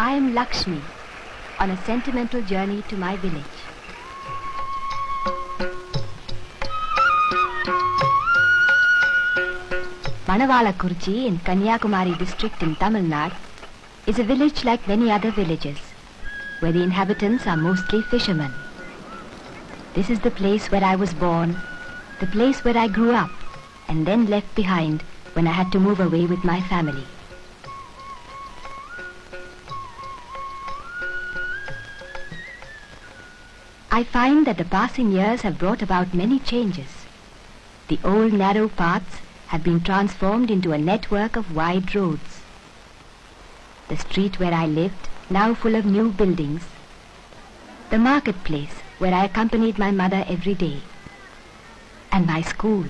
I am Lakshmi, on a sentimental journey to my village. Manavalakurchi in Kanyakumari district in Tamil Nadu is a village like many other villages, where the inhabitants are mostly fishermen. This is the place where I was born, the place where I grew up, and then left behind when I had to move away with my family. I find that the passing years have brought about many changes. The old narrow paths have been transformed into a network of wide roads. The street where I lived, now full of new buildings. The marketplace where I accompanied my mother every day. And my school.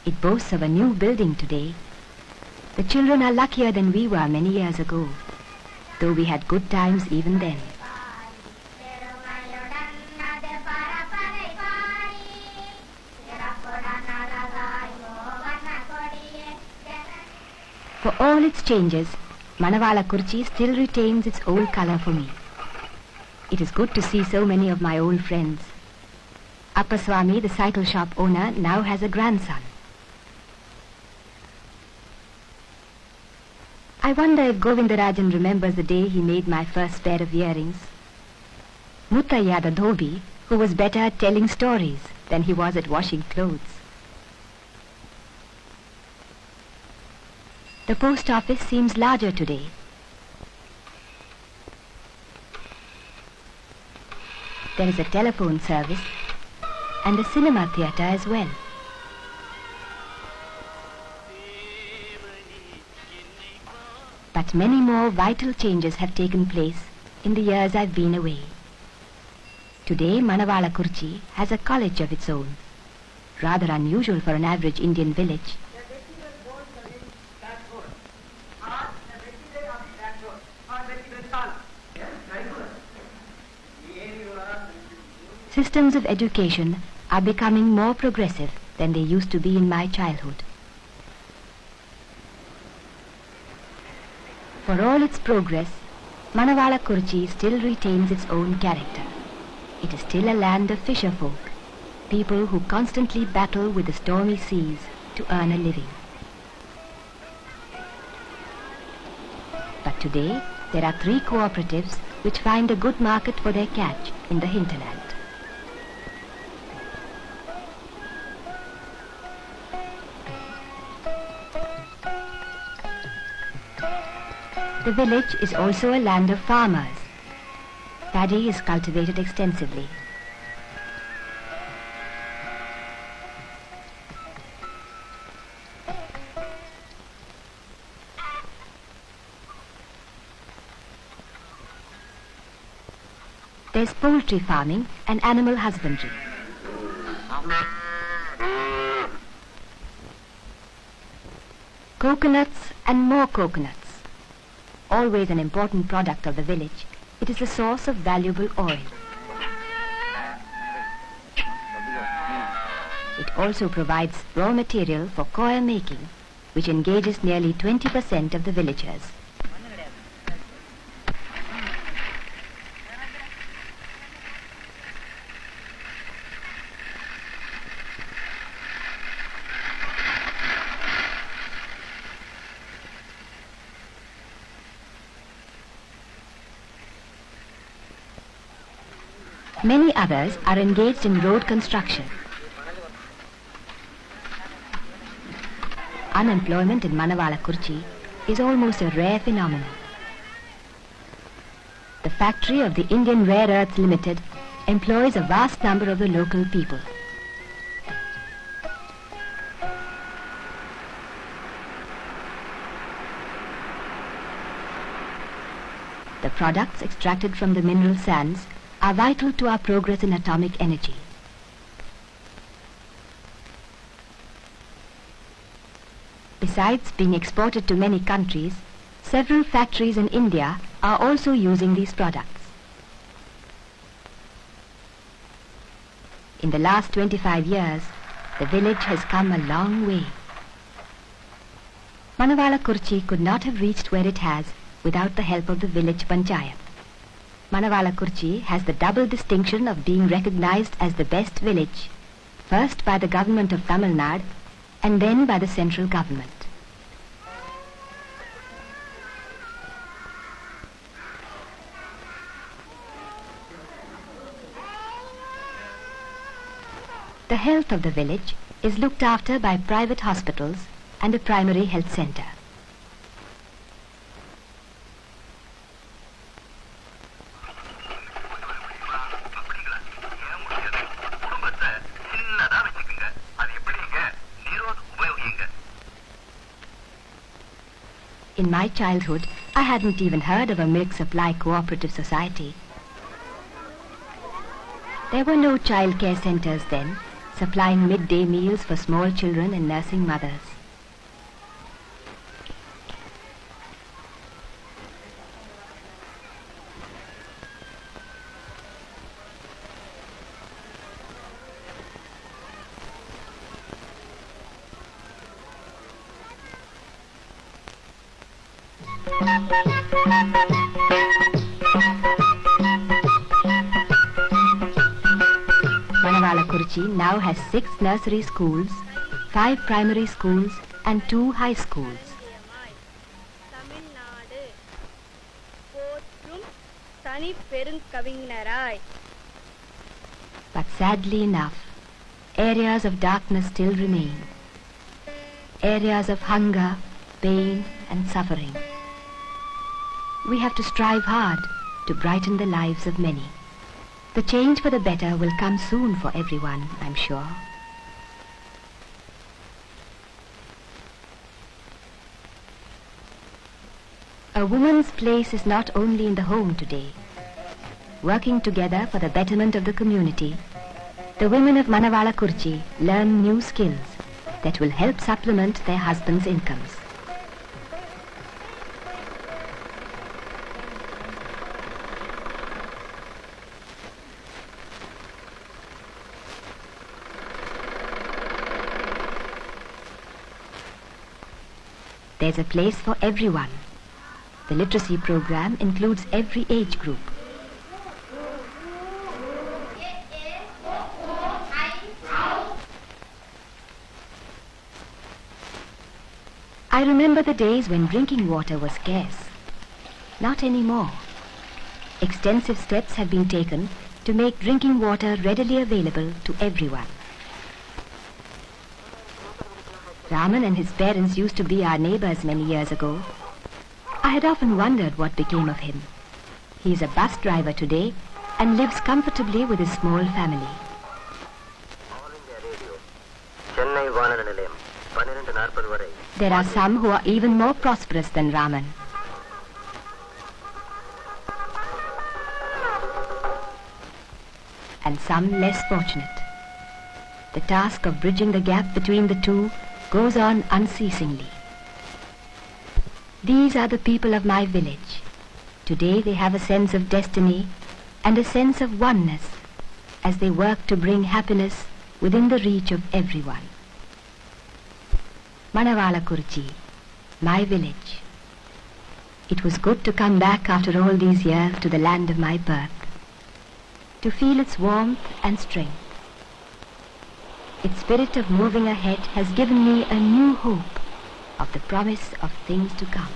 It boasts of a new building today. The children are luckier than we were many years ago, though we had good times even then. For all its changes, Manavalakurchi still retains its old color for me. It is good to see so many of my old friends. Appaswamy, the cycle shop owner, now has a grandson. I wonder if Govindarajan remembers the day he made my first pair of earrings. Muttaya the dhobi, who was better at telling stories than he was at washing clothes. The post office seems larger today. There is a telephone service and a cinema theatre as well. But many more vital changes have taken place in the years I've been away. Today, Manavalakurchi has a college of its own, rather unusual for an average Indian village. Systems of education are becoming more progressive than they used to be in my childhood. For all its progress, Manavalakurchi still retains its own character. It is still a land of fisher folk, people who constantly battle with the stormy seas to earn a living. But today, there are 3 cooperatives which find a good market for their catch in the hinterland. The village is also a land of farmers. Paddy is cultivated extensively. There's poultry farming and animal husbandry. Coconuts and more coconuts. Always an important product of the village, it is a source of valuable oil. It also provides raw material for coir making, which engages nearly 20% of the villagers. Many others are engaged in road construction. Unemployment in Manavalakurchi is almost a rare phenomenon. The factory of the Indian Rare Earths Limited employs a vast number of the local people. The products extracted from the mineral sands are vital to our progress in atomic energy. Besides being exported to many countries, several factories in India are also using these products. In the last 25 years, the village has come a long way. Manavalakurchi could not have reached where it has without the help of the village panchayat. Manawalakurchi has the double distinction of being recognized as the best village, first by the government of Tamil Nadu and then by the central government. The health of the village is looked after by private hospitals and a primary health center. In my childhood, I hadn't even heard of a milk supply cooperative society. There were no child care centers then, supplying midday meals for small children and nursing mothers. Manawalakurchi now has 6 nursery schools, 5 primary schools and 2 high schools. But sadly enough, areas of darkness still remain. Areas of hunger, pain and suffering. We have to strive hard to brighten the lives of many. The change for the better will come soon for everyone, I'm sure. A woman's place is not only in the home today. Working together for the betterment of the community, the women of Manawalakurchi learn new skills that will help supplement their husbands' incomes. There's a place for everyone. The literacy program includes every age group. I remember the days when drinking water was scarce. Not anymore. Extensive steps have been taken to make drinking water readily available to everyone. Raman and his parents used to be our neighbors many years ago. I had often wondered what became of him. He is a bus driver today and lives comfortably with his small family. There are some who are even more prosperous than Raman. And some less fortunate. The task of bridging the gap between the two goes on unceasingly. These are the people of my village. Today they have a sense of destiny and a sense of oneness as they work to bring happiness within the reach of everyone. Manawalakurchi, my village. It was good to come back after all these years to the land of my birth, to feel its warmth and strength. Its spirit of moving ahead has given me a new hope of the promise of things to come.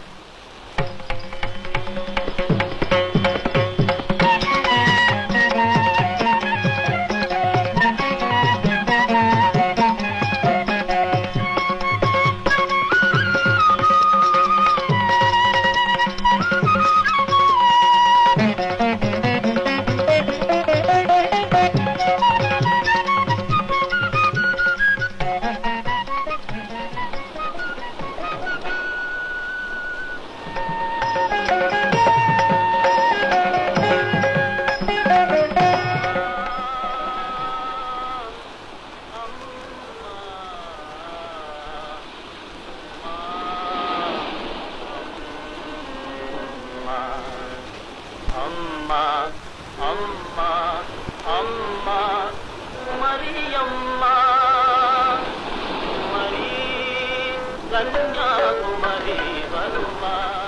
Kanyakumari Varma